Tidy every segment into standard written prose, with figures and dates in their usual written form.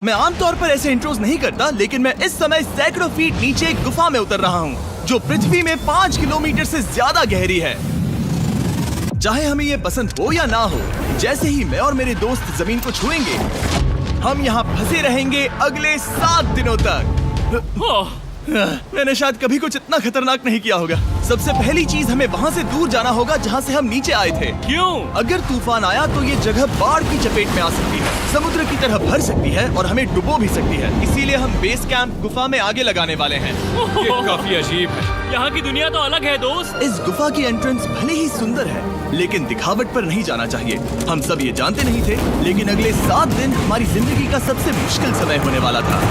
मैं आमतौर पर ऐसे इंट्रोज नहीं करता, लेकिन मैं इस समय सैकड़ों फीट नीचे एक गुफा में उतर रहा हूँ जो पृथ्वी में 5 किलोमीटर से ज्यादा गहरी है। चाहे हमें ये पसंद हो या ना हो, जैसे ही मैं और मेरे दोस्त जमीन को छुएंगे, हम यहाँ फंसे रहेंगे अगले 7 दिनों तक। मैंने शायद कभी कुछ इतना खतरनाक नहीं किया होगा। सबसे पहली चीज, हमें वहाँ से दूर जाना होगा जहाँ से हम नीचे आए थे। क्यों? अगर तूफान आया तो ये जगह बाढ़ की चपेट में आ सकती है, समुद्र की तरह भर सकती है और हमें डुबो भी सकती है। इसीलिए हम बेस कैंप गुफा में आगे लगाने वाले हैं। ये काफी अजीब है। यहाँ की दुनिया तो अलग है दोस्त। इस गुफा की एंट्रेंस भले ही सुंदर है, लेकिन दिखावट पर नहीं जाना चाहिए। हम सब ये जानते नहीं थे, लेकिन अगले 7 दिन हमारी जिंदगी का सबसे मुश्किल समय होने वाला था।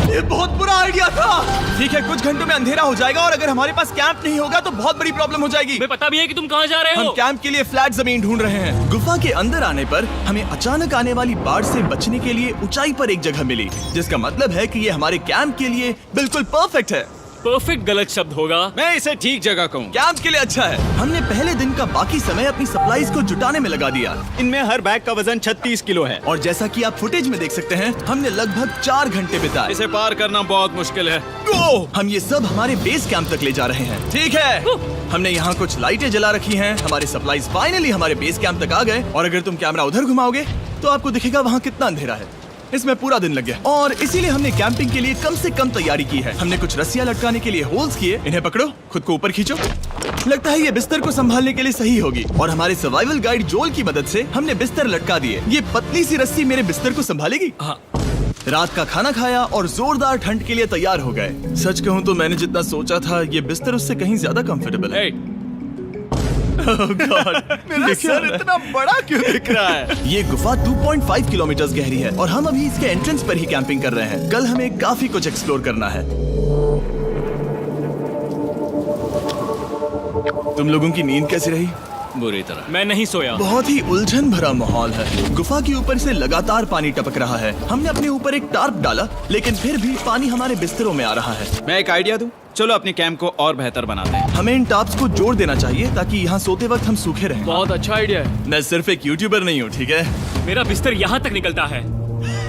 ये बहुत बुरा आइडिया था। ठीक है, कुछ घंटों में अंधेरा हो जाएगा और अगर हमारे पास कैंप नहीं होगा तो बहुत बड़ी प्रॉब्लम हो जाएगी। हमें पता भी है कि तुम कहाँ जा रहे हो। हम कैंप के लिए फ्लैट जमीन ढूंढ रहे हैं। गुफा के अंदर आने पर हमें अचानक आने वाली बाढ़ से बचने के लिए ऊंचाई पर एक जगह मिली, जिसका मतलब है कि ये हमारे कैंप के लिए बिल्कुल परफेक्ट है। परफेक्ट गलत शब्द होगा। मैं इसे ठीक जगह कहूँ। कैंप के लिए अच्छा है। हमने पहले दिन का बाकी समय अपनी सप्लाईज को जुटाने में लगा दिया। इनमें हर बैग का वजन 36 किलो है। और जैसा कि आप फुटेज में देख सकते हैं, हमने लगभग 4 घंटे बिताए। इसे पार करना बहुत मुश्किल है। हम ये सब हमारे बेस कैंप तक ले जा रहे हैं। ठीक है, हमने यहाँ कुछ लाइटें जला रखी हैं। हमारे सप्लाईज फाइनली हमारे बेस कैंप तक आ गए। और अगर तुम कैमरा उधर घुमाओगे तो आपको दिखेगा वहाँ कितना अंधेरा है। इसमें पूरा दिन लग गया और इसीलिए हमने कैंपिंग के लिए कम से कम तैयारी की है। हमने कुछ रस्सियां लटकाने के लिए होल्स किए। इन्हें पकड़ो, खुद को ऊपर खींचो। लगता है ये बिस्तर को संभालने के लिए सही होगी। और हमारे सर्वाइवल गाइड जोल की मदद से हमने बिस्तर लटका दिए। ये पतली सी रस्सी मेरे बिस्तर को संभालेगी। हाँ। रात का खाना खाया और जोरदार ठंड के लिए तैयार हो गए। सच कहूँ तो मैंने जितना सोचा था, ये बिस्तर उससे कहीं ज्यादा कंफर्टेबल है। Oh God, मेरा सर इतना बड़ा क्यों दिख रहा है? ये गुफा 2.5 किलोमीटर गहरी है और हम अभी इसके एंट्रेंस पर ही कैंपिंग कर रहे हैं। कल हमें काफी कुछ एक्सप्लोर करना है। तुम लोगों की नींद कैसी रही? बुरी तरह। मैं नहीं सोया। बहुत ही उलझन भरा माहौल है। गुफा के ऊपर से लगातार पानी टपक रहा है। हमने अपने ऊपर एक टार्प डाला, लेकिन फिर भी पानी हमारे बिस्तरों में आ रहा है। मैं एक आइडिया दूं? चलो अपने कैंप को और बेहतर बनाते हैं। हमें इन टार्प्स को जोड़ देना चाहिए ताकि यहाँ सोते वक्त हम सूखे रहें। बहुत अच्छा आइडिया है। मैं सिर्फ एक यूट्यूबर नहीं हूँ, ठीक है? मेरा बिस्तर यहाँ तक निकलता है।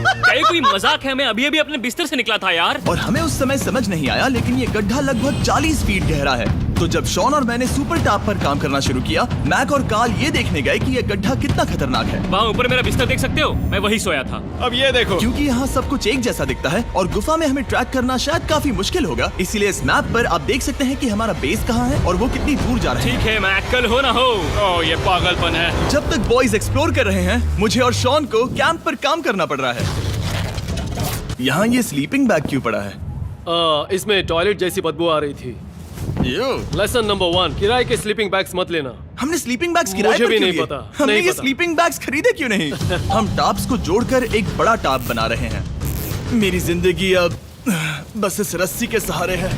क्या ये कोई मजाक है? मैं अभी अभी अपने बिस्तर से निकला था यार। और हमें उस समय समझ नहीं आया, लेकिन ये गड्ढा लगभग 40 फीट गहरा है। तो जब शॉन और मैंने सुपर टॉप पर काम करना शुरू किया, मैक और कार्ल ये देखने गए कि ये गड्ढा कितना खतरनाक है। वहाँ ऊपर मेरा बिस्तर देख सकते हो? मैं वही सोया था। अब ये देखो। क्योंकि यहाँ सब कुछ एक जैसा दिखता है और गुफा में हमें ट्रैक करना शायद काफी मुश्किल होगा, इसीलिए इस मैप पर आप देख सकते हैं कि हमारा बेस कहाँ है और वो कितनी दूर जा रहा है। ठीक है, मैं कल हो ना हो। ओह, ये पागलपन है। जब तक बॉयज एक्सप्लोर कर रहे हैं, मुझे और शॉन को कैंप पर काम करना पड़ रहा है। यहाँ ये स्लीपिंग बैग क्यों पड़ा है? इसमें टॉयलेट जैसी बदबू आ रही थी। लेसन नंबर 1, किराए के स्लीपिंग बैग्स मत लेना। हमने स्लीपिंग बैग्स किराए मुझे पर भी क्यों नहीं लिए? पता, हमने नहीं ये पता। स्लीपिंग बैग्स खरीदे क्यों नहीं? हम टॉप्स को जोड़कर एक बड़ा टॉप बना रहे हैं। मेरी जिंदगी अब बस इस रस्सी के सहारे है।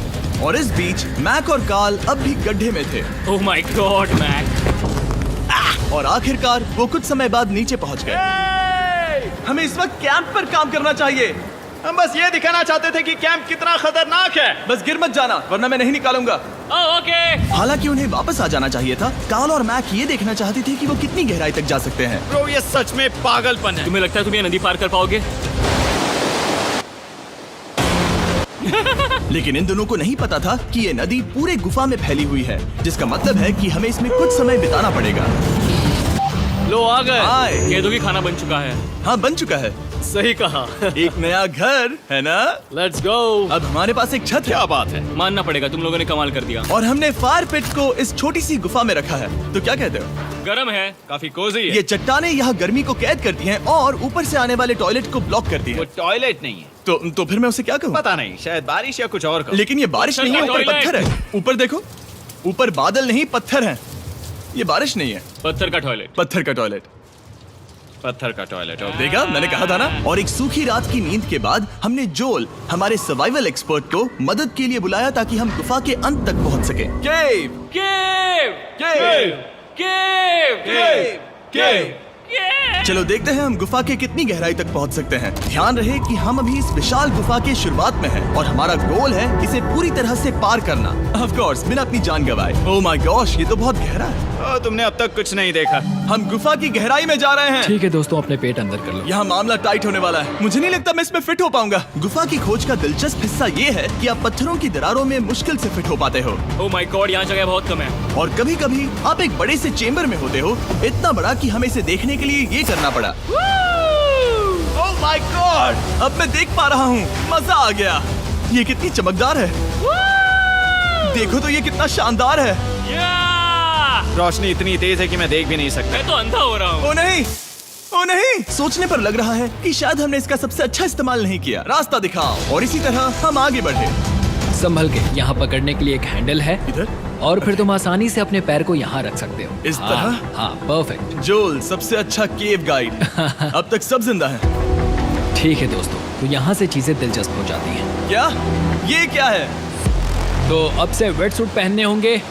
और इस बीच मैक और कार्ल अब भी गड्ढे में थे। Oh my god Mac. और आखिरकार वो कुछ समय बाद नीचे पहुंच गए। हमें इस वक्त कैंप पर काम करना चाहिए। हम बस ये दिखाना चाहते थे कि कैंप कितना खतरनाक है। बस गिर मत जाना, वरना मैं नहीं निकालूंगा। ओके। हालांकि उन्हें वापस आ जाना चाहिए था। कार्ल और मैक ये देखना चाहते थे कि वो कितनी गहराई तक जा सकते हैं। ब्रो, ये सच में पागलपन है। तुम्हें लगता है तुम ये नदी पार कर पाओगे? लेकिन इन दोनों को नहीं पता था कि ये नदी पूरे गुफा में फैली हुई है, जिसका मतलब है कि हमें इसमें कुछ समय बिताना पड़ेगा। लो आ गए। हाय। कह दो कि खाना बन चुका है। हाँ, बन चुका है। सही कहा। एक नया घर है ना? Let's go. अब हमारे पास एक छत है। क्या बात है। मानना पड़ेगा, तुम लोगों ने कमाल कर दिया। और हमने फायर पिट को इस छोटी सी गुफा में रखा है। तो क्या कहते हो? गरम है। काफी कोजी है। ये चट्टानें यहाँ गर्मी को कैद करती हैं और ऊपर से आने वाले टॉयलेट को ब्लॉक करती वो हैं। टॉयलेट नहीं है। तो फिर मैं उसे क्या कहूँ? पता नहीं, शायद बारिश या कुछ और कहो। लेकिन ये बारिश नहीं है, ऊपर टॉयलेट। पत्थर है। ऊपर देखो, ऊपर बादल नहीं पत्थर है। ये बारिश नहीं है, पत्थर का टॉयलेट। पत्थर का टॉयलेट। पत्थर का टॉयलेट। देखा, मैंने कहा था ना। और एक सूखी रात की नींद के बाद हमने जोल, हमारे सर्वाइवल एक्सपर्ट को मदद के लिए बुलाया ताकि हम गुफा के अंत तक पहुंच सके। केव, केव, केव, केव, केव, केव। केव। चलो देखते हैं हम गुफा के कितनी गहराई तक पहुंच सकते हैं। ध्यान रहे कि हम अभी इस विशाल गुफा के शुरुआत में हैं और हमारा गोल है इसे पूरी तरह से पार करना। ऑफ कोर्स, बिना अपनी जान गंवाए। ओह माय गॉश, ये तो बहुत गहरा है। तुमने अब तक कुछ नहीं देखा। हम गुफा की गहराई में जा रहे हैं। ठीक है दोस्तों, अपने पेट अंदर कर लो। यहाँ मामला टाइट होने वाला है। मुझे नहीं लगता मैं इसमें फिट हो पाऊंगा। गुफा की खोज का दिलचस्प हिस्सा ये है कि आप पत्थरों की दरारों में मुश्किल से फिट हो पाते हो, ओह माय गॉड, यहाँ जगह बहुत कम है। और कभी कभी आप एक बड़े से चेम्बर में होते हो, इतना बड़ा कि हमें इसे देखने के लिए ये करना पड़ा। ओह माय गॉड, अब मैं देख पा रहा हूँ, मजा आ गया। ये कितनी चमकदार है, देखो तो ये कितना शानदार है। रोशनी इतनी तेज है कि मैं देख भी नहीं सकता। मैं तो अंधा हो रहा हूँ। ओ नहीं, ओ नहीं, सोचने पर लग रहा है कि शायद हमने इसका सबसे अच्छा इस्तेमाल नहीं किया। रास्ता दिखाओ। और इसी तरह हम आगे बढ़े। संभल के, यहाँ पकड़ने के लिए एक हैंडल है इधर और फिर तुम आसानी से अपने पैर को यहाँ रख सकते हो। इस हाँ, तरह? हाँ, परफेक्ट। जोल सबसे अच्छा केव गाइड। अब तक सब जिंदा हैं। ठीक है दोस्तों, तो यहाँ से चीजें दिलचस्प हो जाती हैं। क्या? ये क्या है? तो अब से वेट सूट पहनने होंगे।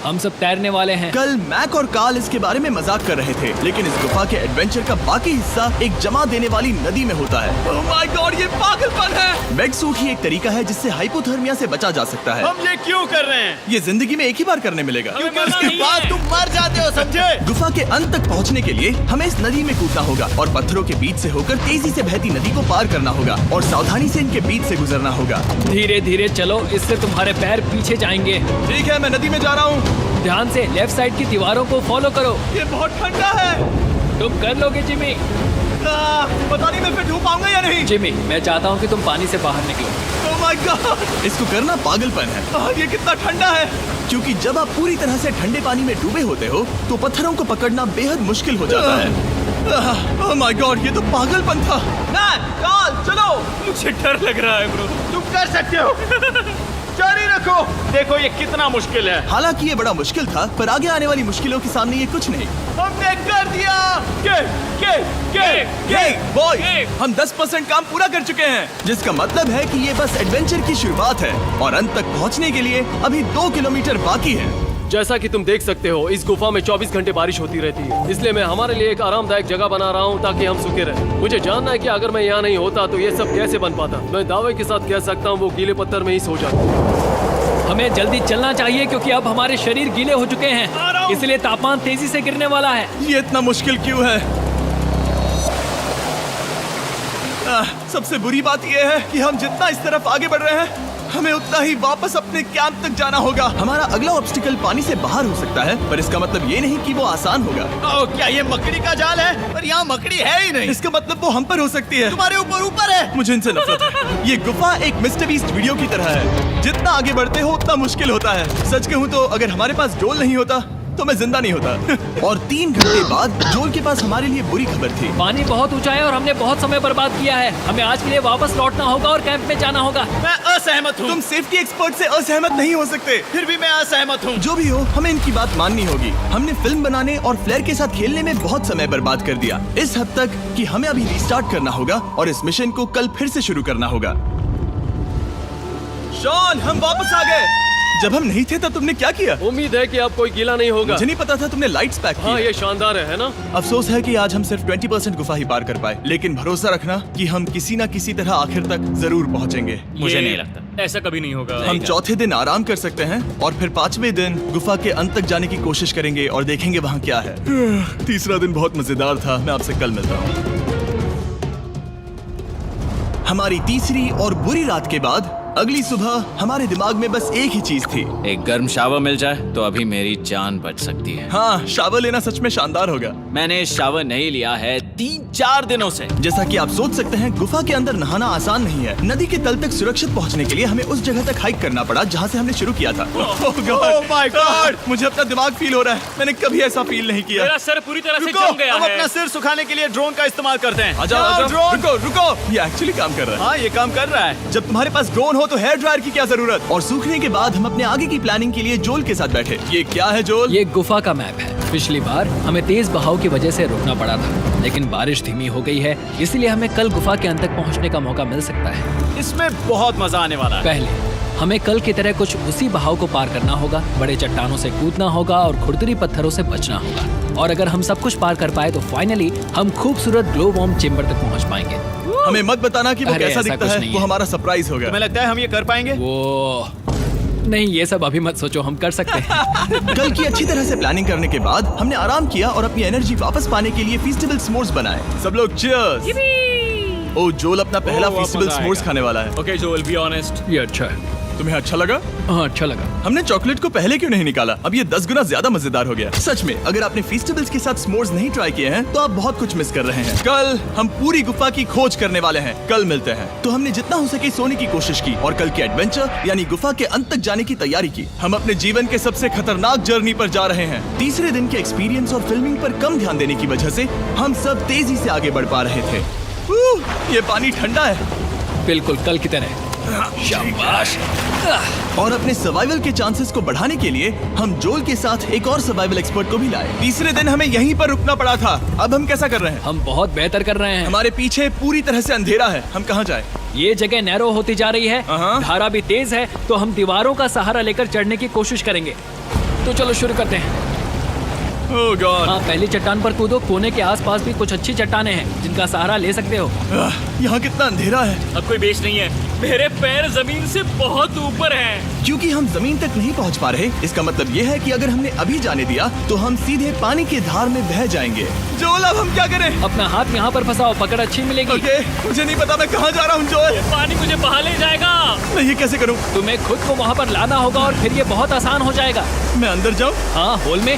हम सब तैरने वाले हैं। कल मैक और कार्ल इसके बारे में मजाक कर रहे थे, लेकिन इस गुफा के एडवेंचर का बाकी हिस्सा एक जमा देने वाली नदी में होता है। ओह माय गॉड, ये पागलपन है। वेट सूट ही एक तरीका है जिससे हाइपोथर्मिया से बचा जा सकता है। हम ये क्यों कर रहे हैं? ये जिंदगी में एक ही बार करने मिलेगा। हमें मरना उसके नहीं बाद है। तुम मर जाते हो, समझे? गुफा के अंत तक पहुंचने के लिए हमें इस नदी में कूदना होगा और पत्थरों के बीच से होकर तेजी से बहती नदी को पार करना होगा और सावधानी से इनके बीच से गुजरना होगा। धीरे धीरे चलो, इससे तुम्हारे पैर पीछे जाएंगे। ठीक है, मैं नदी में जा रहा हूँ। ध्यान से लेफ्ट साइड की दीवारों को फॉलो करो। ये बहुत ठंडा है। तुम कर लोगे जिमी। पता नहीं मैं फिट हो पाऊंगा या नहीं। जिमी, मैं चाहता हूँ कि तुम पानी से बाहर निकलो। ओह माय गॉड, इसको करना पागलपन है। ये कितना ठंडा है। क्योंकि जब आप पूरी तरह से ठंडे पानी में डूबे होते हो तो पत्थरों को पकड़ना बेहद मुश्किल हो जाता है। ओह माय गॉड, ये तो पागलपन था। कार्ल, चलो। मुझे डर लग रहा है ब्रो। तुम कर सकते हो। जारी रखो। देखो ये कितना मुश्किल है। हालांकि ये बड़ा मुश्किल था, पर आगे आने वाली मुश्किलों के सामने ये कुछ नहीं। हमने कर दिया। बॉय, ये। हम 10% काम पूरा कर चुके हैं, जिसका मतलब है कि ये बस एडवेंचर की शुरुआत है और अंत तक पहुंचने के लिए अभी 2 किलोमीटर बाकी है। जैसा कि तुम देख सकते हो, इस गुफा में 24 घंटे बारिश होती रहती है, इसलिए मैं हमारे लिए एक आरामदायक जगह बना रहा हूँ ताकि हम सूखे रहें। मुझे जानना है कि अगर मैं यहाँ नहीं होता तो ये सब कैसे बन पाता। मैं दावे के साथ कह सकता हूँ वो गीले पत्थर में ही सो जाता। हमें जल्दी चलना चाहिए क्योंकि अब हमारे शरीर गीले हो चुके हैं, इसलिए तापमान तेजी से गिरने वाला है। ये इतना मुश्किल क्यों है? सबसे बुरी बात यह है कि हम जितना इस तरफ आगे बढ़ रहे हैं, हमें उतना ही वापस अपने कैंप तक जाना होगा। हमारा अगला ऑब्स्टिकल पानी से बाहर हो सकता है, पर इसका मतलब ये नहीं कि वो आसान होगा। ओह, क्या ये मकड़ी का जाल है? पर यहाँ मकड़ी है ही नहीं। इसका मतलब वो हम पर हो सकती है। तुम्हारे ऊपर है। मुझे इनसे नफरत है। ये गुफा एक मिस्टर बीस्ट वीडियो की तरह है। जितना आगे बढ़ते हो उतना मुश्किल होता है। सच कहूँ तो अगर हमारे पास जोल नहीं होता तो मैं जिंदा नहीं होता। और 3 घंटे बाद जोल के पास हमारे लिए बुरी खबर थी। पानी बहुत ऊंचा है और हमने बहुत समय बर्बाद किया है। हमें आज के लिए वापस लौटना होगा और कैंप में जाना होगा। मैं असहमत हूँ। तुम सेफ्टी एक्सपर्ट से असहमत नहीं हो सकते। फिर भी मैं असहमत हूँ। जो भी हो, हमें इनकी बात माननी होगी। हमने फिल्म बनाने और फ्लेयर के साथ खेलने में बहुत समय बर्बाद कर दिया, इस हद तक कि हमें अभी रिस्टार्ट करना होगा और इस मिशन को कल फिर से शुरू करना होगा। शॉन, हम वापस आ गए। जब हम नहीं थे तब तुमने क्या किया? उम्मीद है कि अब कोई गीला नहीं होगा। मुझे नहीं पता था तुमने लाइट्स पैक की। हाँ, ये शानदार है ना? अफसोस है कि आज हम सिर्फ 20% गुफा ही पार कर पाए, लेकिन भरोसा रखना कि हम किसी न किसी तरह आखिर तक जरूर पहुंचेंगे। मुझे नहीं लगता। ऐसा कभी नहीं होगा। हम चौथे दिन आराम कर सकते हैं और फिर 5वें दिन गुफा के अंत तक जाने की कोशिश करेंगे और देखेंगे वहाँ क्या है। तीसरा दिन बहुत मजेदार था। मैं आपसे कल मिलता हूँ। हमारी तीसरी और बुरी रात के बाद अगली सुबह हमारे दिमाग में बस एक ही चीज थी। एक गर्म शावर मिल जाए तो अभी मेरी जान बच सकती है। हाँ, शावर लेना सच में शानदार होगा। मैंने शावर नहीं लिया है 3-4 दिनों से। जैसा कि आप सोच सकते हैं, गुफा के अंदर नहाना आसान नहीं है। नदी के तल तक सुरक्षित पहुंचने के लिए हमें उस जगह तक हाइक करना पड़ा जहां से हमने शुरू किया था। Oh my God! मुझे अपना दिमाग फील हो रहा है। मैंने कभी ऐसा फील नहीं किया। मेरा सर पूरी तरह से रुको, जम गया हम है। अपना सिर सुखाने के लिए ड्रोन का इस्तेमाल करते हैं। आ जाओ, आ जाओ। ड्रोन। रुको। ये एक्चुअली काम कर रहा है। हाँ, ये काम कर रहा है। जब तुम्हारे पास ड्रोन हो तो हेयर ड्रायर की क्या जरूरत। और सूखने के बाद हम अपने आगे की प्लानिंग के लिए जोल के साथ बैठे। ये क्या है जोल? ये गुफा का मैप है। पिछली बार हमें तेज बहाव की वजह से रुकना पड़ा था, लेकिन बारिश धीमी हो गई है, इसलिए हमें कल गुफा के अंत तक पहुंचने का मौका मिल सकता है। इसमें बहुत मजा आने वाला है। पहले हमें कल की तरह कुछ उसी बहाव को पार करना होगा, बड़े चट्टानों से कूदना होगा और खुरदरी पत्थरों से बचना होगा। और अगर हम सब कुछ पार कर पाए तो फाइनली हम खूबसूरत ग्लो वार्म चेम्बर तक पहुंच पाएंगे। हमें मत बताना कि वो अरे, कैसा ऐसा दिखता कुछ है। नहीं वो है। हमारा सरप्राइज होगा। तुम्हें लगता है हम ये कर पाएंगे? वो नहीं, ये सब अभी मत सोचो, हम कर सकते हैं। कल की अच्छी तरह से प्लानिंग करने के बाद हमने आराम किया और अपनी एनर्जी वापस पाने के लिए फीस्टेबल s'mores बनाए। सब लोग cheers! ओ जोल अपना पहला वाह, फीस्टेबल मजा s'mores आएगा। खाने वाला है। Okay Joel, be honest. ये अच्छा है। तुम्हें अच्छा लगा? हाँ, अच्छा लगा। हमने चॉकलेट को पहले क्यों नहीं निकाला? अब ये 10 गुना ज्यादा मजेदार हो गया। सच में, अगर आपने फीस्टेबल्स के साथ s'mores नहीं ट्राई किए हैं तो आप बहुत कुछ मिस कर रहे हैं। कल हम पूरी गुफा की खोज करने वाले हैं। कल मिलते हैं। तो हमने जितना हो सके सोने की कोशिश की और कल के एडवेंचर यानी गुफा के अंत तक जाने की तैयारी की। हम अपने जीवन के सबसे खतरनाक जर्नी पर जा रहे हैं। तीसरे दिन के एक्सपीरियंस और फिल्मिंग पर कम ध्यान देने की वजह से हम सब तेजी से आगे बढ़ पा रहे थे। ये पानी ठंडा है। बिल्कुल कल की तरह। शाबाश। और अपने सर्वाइवल के चांसेस को बढ़ाने के लिए हम जोल के साथ एक और सर्वाइवल एक्सपर्ट को भी लाए। तीसरे दिन हमें यहीं पर रुकना पड़ा था। अब हम कैसा कर रहे हैं? हम बहुत बेहतर कर रहे हैं। हमारे पीछे पूरी तरह से अंधेरा है। हम कहाँ जाए? ये जगह नैरो होती जा रही है, हाँ। धारा भी तेज है, तो हम दीवारों का सहारा लेकर चढ़ने की कोशिश करेंगे। तो चलो शुरू करते हैं। ओह गॉड। हाँ, पहली चट्टान पर कूदो। कोने के आसपास भी कुछ अच्छी चट्टानें हैं जिनका सहारा ले सकते हो। यहाँ कितना अंधेरा है। अब कोई बेस नहीं है। मेरे पैर जमीन से बहुत ऊपर हैं। क्योंकि हम जमीन तक नहीं पहुँच पा रहे, इसका मतलब ये है कि अगर हमने अभी जाने दिया तो हम सीधे पानी की धार में बह जाएंगे। जोल, अब हम क्या करें? अपना हाथ यहाँ पर फंसाओ, पकड़ अच्छी मिलेगी। ओके, मुझे नहीं पता मैं कहाँ जा रहा हूँ जोल। पानी मुझे बहा ले जाएगा। मैं ये कैसे करूँ? तुम्हें खुद को वहाँ पर लाना होगा और फिर ये बहुत आसान हो जाएगा। मैं अंदर जाऊँ? हाँ, होल में।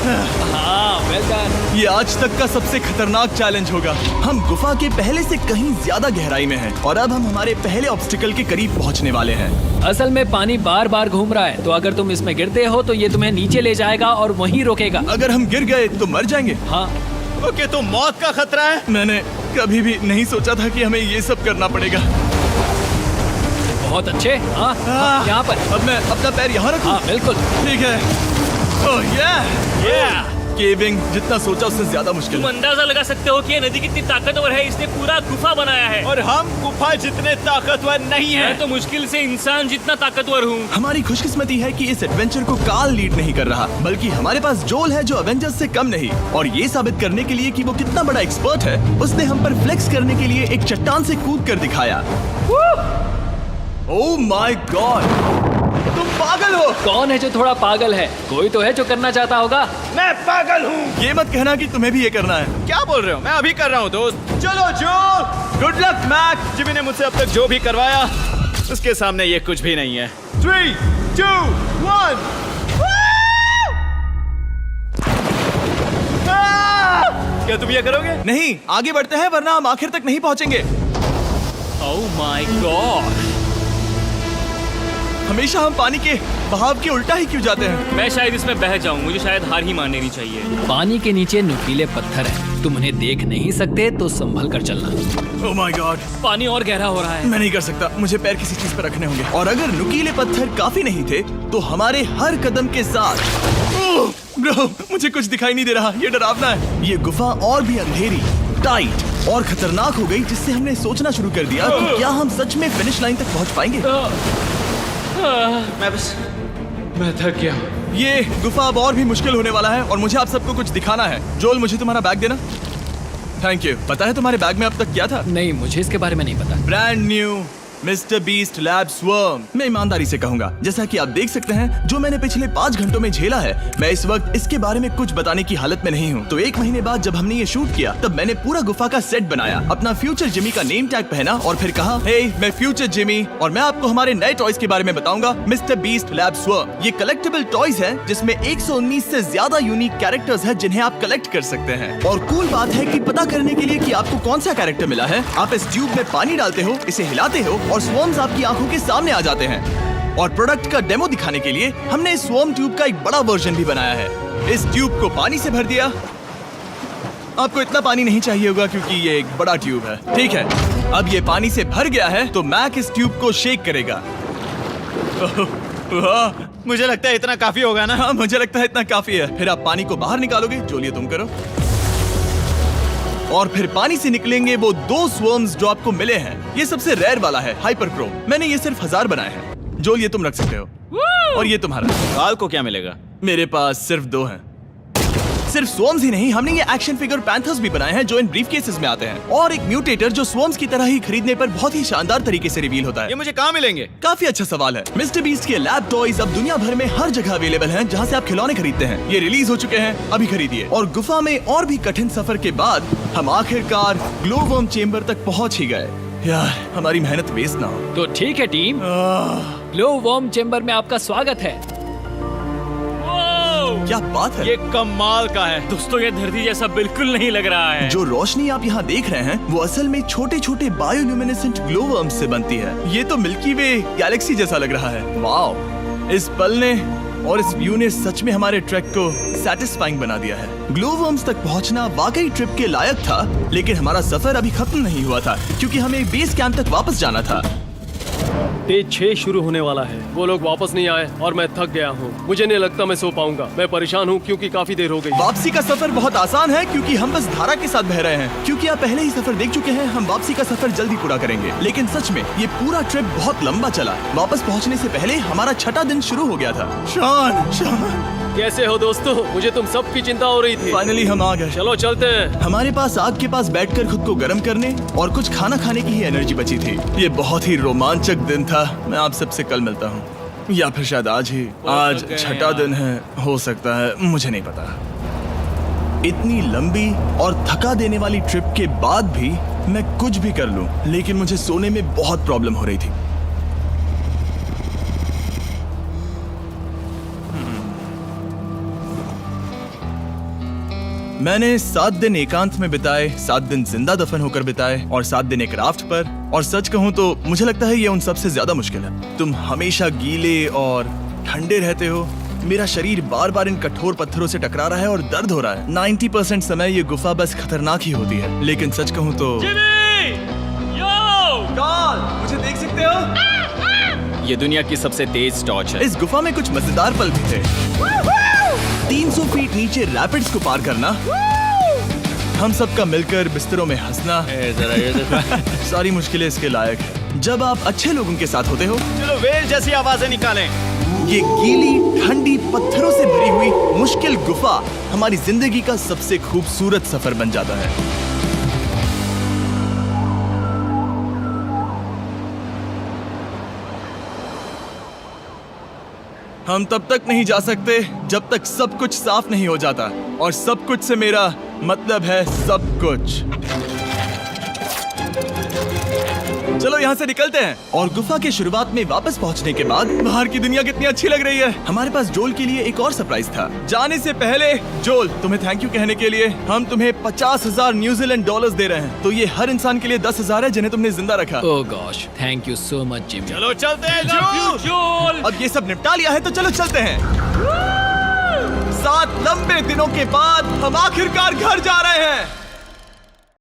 हाँ, वेल डन। ये आज तक का सबसे खतरनाक चैलेंज होगा। हम गुफा के पहले से कहीं ज्यादा गहराई में हैं और अब हम हमारे पहले ऑब्स्टिकल के करीब पहुंचने वाले हैं। असल में पानी बार बार घूम रहा है, तो अगर तुम इसमें गिरते हो तो ये तुम्हें नीचे ले जाएगा और वहीं रोकेगा। अगर हम गिर गए तो मर जाएंगे। हाँ, ओके, तो मौत का खतरा है। मैंने कभी भी नहीं सोचा था कि हमें ये सब करना पड़ेगा। बहुत अच्छे। हाँ, हाँ, यहाँ पर। अब मैं अपना पैर यहाँ रखूं? हाँ, बिल्कुल। ठीक है। ओह yeah! केविंग जितना सोचा उससे ज्यादा मुश्किल तुम है। अंदाजा लगा सकते हो कि ये नदी कितनी ताकतवर है। इसने पूरा गुफा बनाया है। और हम गुफा जितने ताकतवर नहीं मैं है। तो मुश्किल से इंसान जितना ताकतवर हूँ। हमारी खुशकिस्मती है कि इस एडवेंचर को काल लीड नहीं कर रहा, बल्कि हमारे पास जोल है जो अवेंजर्स से कम नहीं। और ये साबित करने के लिए कि वो कितना बड़ा एक्सपर्ट है, उसने हम पर फ्लेक्स करने के लिए एक चट्टान से कूद कर दिखाया। ओह माय गॉड, तुम पागल हो। कौन है जो थोड़ा पागल है? कोई तो है जो करना चाहता होगा। मैं पागल हूँ। ये मत कहना कि तुम्हें भी ये करना है। क्या बोल रहे हो? मैं अभी कर रहा हूँ दोस्त। चलो जो, गुड लक मैक। जिमी ने मुझसे अब तक जो भी करवाया उसके सामने ये कुछ भी नहीं है। 3, 2, 1। क्या तुम ये करोगे? नहीं, आगे बढ़ते हैं वरना हम आखिर तक नहीं पहुंचेंगे। ओह माय गॉड, हमेशा हम पानी के बहाव के उल्टा ही क्यों जाते हैं? मैं शायद इसमें बह जाऊं। मुझे शायद हार ही मान लेनी चाहिए। पानी के नीचे नुकीले पत्थर हैं। तुम उन्हें देख नहीं सकते तो संभल कर चलना। ओह माय गॉड, पानी और गहरा हो रहा है। मैं नहीं कर सकता। मुझे पैर किसी चीज पर रखने होंगे। और अगर नुकीले पत्थर काफी नहीं थे तो हमारे हर कदम के साथ ब्रो, मुझे कुछ दिखाई नहीं दे रहा। ये डरावना है। ये गुफा और भी अंधेरी, टाइट और खतरनाक हो गई, जिससे हमने सोचना शुरू कर दिया कि क्या हम सच में फिनिश लाइन तक पहुंच पाएंगे। मैं थक गया। ये गुफा अब और भी मुश्किल होने वाला है और मुझे आप सबको कुछ दिखाना है। जोल, मुझे तुम्हारा बैग देना। Thank you. पता है तुम्हारे बैग में अब तक क्या था? नहीं, मुझे इसके बारे में नहीं पता। Brand new mister beast lab swarm. मैं ईमानदारी से कहूंगा, जैसा कि आप देख सकते हैं, जो मैंने पिछले 5 घंटों में झेला है, मैं इस वक्त इसके बारे में कुछ बताने की हालत में नहीं हूँ। तो 1 महीने बाद जब हमने ये शूट किया, तब मैंने पूरा गुफा का सेट बनाया, अपना फ्यूचर जिमी का नेम टैग पहना और फिर कहा, हे मैं फ्यूचर जिमी और मैं आपको हमारे नए टॉयज के बारे में बताऊंगा, मिस्टर बीस्ट लैब स्वर्म। ये कलेक्टेबल टॉयज है जिसमें 119 से ज्यादा यूनिक कैरेक्टर्स है जिन्हें आप कलेक्ट कर सकते हैं। और कूल बात है कि पता करने के लिए कि आपको कौन सा कैरेक्टर मिला है, आप इस ट्यूब में पानी डालते हो, इसे हिलाते हो और स्वर्म्स आपकी आंखों के सामने आ जाते हैं। और प्रोडक्ट का डेमो दिखाने के लिए हमने इस स्वॉर्म ट्यूब का एक बड़ा वर्जन भी बनाया है। इस ट्यूब को पानी से भर दिया। आपको इतना पानी नहीं चाहिए होगा क्योंकि ये एक बड़ा ट्यूब है। ठीक है, अब ये पानी से भर गया है तो मैक इस ट्यूब को शेक करेगा। वाह, मुझे लगता है इतना काफी होगा ना। हाँ, मुझे लगता है इतना काफी है। फिर आप पानी को बाहर निकालोगे, जो लिए तुम करो। और फिर पानी से निकलेंगे वो 2 स्वर्म्स जो आपको मिले हैं। ये सबसे रेयर वाला है, हाइपरक्रोम। मैंने ये सिर्फ 1000 बनाए हैं। जो ये तुम रख सकते हो और ये तुम्हारा। काल को क्या मिलेगा? मेरे पास सिर्फ 2 हैं। सिर्फ स्वॉर्म्स ही नहीं, हमने ये एक्शन फिगर पैंथर्स भी बनाए हैं जो इन ब्रीफ केसेस में आते हैं, और एक म्यूटेटर जो स्वॉर्म्स की तरह ही खरीदने पर बहुत ही शानदार तरीके से रिवील होता ये है। मुझे कहाँ मिलेंगे? काफी अच्छा सवाल है। मिस्टर बीस्ट के लैब टॉयज अब दुनिया भर में हर जगह अवेलेबल हैं जहां से आप खिलौने खरीदते हैं। ये रिलीज हो चुके हैं, अभी खरीदिए। और गुफा में और भी कठिन सफर के बाद हम आखिरकार ग्लो वर्म चेम्बर तक पहुंच ही गए। यार, हमारी मेहनत वेस्ट ना हो। तो ठीक है टीम, ग्लो वर्म चेम्बर में आपका स्वागत है। क्या बात है! ये कमाल का है। दोस्तों ये धरती जैसा बिल्कुल नहीं लग रहा है। जो रोशनी आप यहाँ देख रहे हैं वो असल में छोटे छोटे बायोल्यूमिनेसेंट ग्लो वर्म्स से बनती है। ये तो मिल्की वे गैलेक्सी जैसा लग रहा है। वाओ! इस पल ने और इस व्यू ने सच में हमारे ट्रैक को सैटिस्फाइंग बना दिया है। ग्लो वर्म्स तक पहुंचना वाकई ट्रिप के लायक था, लेकिन हमारा सफर अभी खत्म नहीं हुआ था क्योंकि हमें बेस कैंप तक वापस जाना था। डे 6 शुरू होने वाला है। वो लोग वापस नहीं आए और मैं थक गया हूँ। मुझे नहीं लगता मैं सो पाऊंगा। मैं परेशान हूँ क्योंकि काफी देर हो गई। वापसी का सफर बहुत आसान है क्योंकि हम बस धारा के साथ बह रहे हैं। क्योंकि आप पहले ही सफर देख चुके हैं, हम वापसी का सफर जल्दी पूरा करेंगे। लेकिन सच में ये पूरा ट्रिप बहुत लंबा चला। वापस पहुंचने से पहले हमारा 6वां दिन शुरू हो गया था। शान, कैसे हो दोस्तों? मुझे तुम सबकी चिंता हो रही थी। फाइनली हम आ गए। चलो चलते हैं। हमारे पास आग के पास बैठकर खुद को गर्म करने और कुछ खाना खाने की ही एनर्जी बची थी। ये बहुत ही रोमांचक दिन था। मैं आप सबसे कल मिलता हूँ, या फिर शायद आज ही। आज 6वां दिन है, हो सकता है, मुझे नहीं पता। इतनी लंबी और थका देने वाली ट्रिप के बाद भी मैं कुछ भी कर लूं, लेकिन मुझे सोने में बहुत प्रॉब्लम हो रही थी। मैंने 7 दिन एकांत में बिताए, 7 दिन जिंदा दफन होकर बिताए और 7 दिन एक राफ्ट पर। और सच कहूं तो मुझे लगता है ये उन सबसे ज्यादा मुश्किल है। तुम हमेशा गीले और ठंडे रहते हो। मेरा शरीर बार बार इन कठोर पत्थरों से टकरा रहा है और दर्द हो रहा है। 90% समय ये गुफा बस खतरनाक ही होती है। लेकिन सच कहूं तो मुझे देख सकते हो? ये दुनिया की सबसे तेज टॉर्च है। इस गुफा में कुछ मजेदार पल भी थे। 300 फीट नीचे रैपिड्स को पार करना, हम सबका मिलकर बिस्तरों में हंसना, सारी मुश्किलें इसके लायक है जब आप अच्छे लोगों के साथ होते हो। चलो वेल जैसी आवाजें निकालें। ये गीली ठंडी पत्थरों से भरी हुई मुश्किल गुफा हमारी जिंदगी का सबसे खूबसूरत सफर बन जाता है। हम तब तक नहीं जा सकते जब तक सब कुछ साफ नहीं हो जाता, और सब कुछ से मेरा मतलब है सब कुछ। चलो यहाँ से निकलते हैं। और गुफा के शुरुआत में वापस पहुँचने के बाद बाहर की दुनिया कितनी अच्छी लग रही है। हमारे पास जोल के लिए एक और सरप्राइज था। जाने से पहले जोल, तुम्हें थैंक यू कहने के लिए हम तुम्हें 50,000 न्यूजीलैंड डॉलर्स दे रहे हैं। तो ये हर इंसान के लिए 10,000 है जिन्हें तुमने जिंदा रखा। Oh gosh, thank you so much Jimmy. चलो चलते हैं जोल। अब ये सब निपटा लिया है तो चलो चलते हैं। 7 लंबे दिनों के बाद हम आखिरकार घर जा रहे हैं।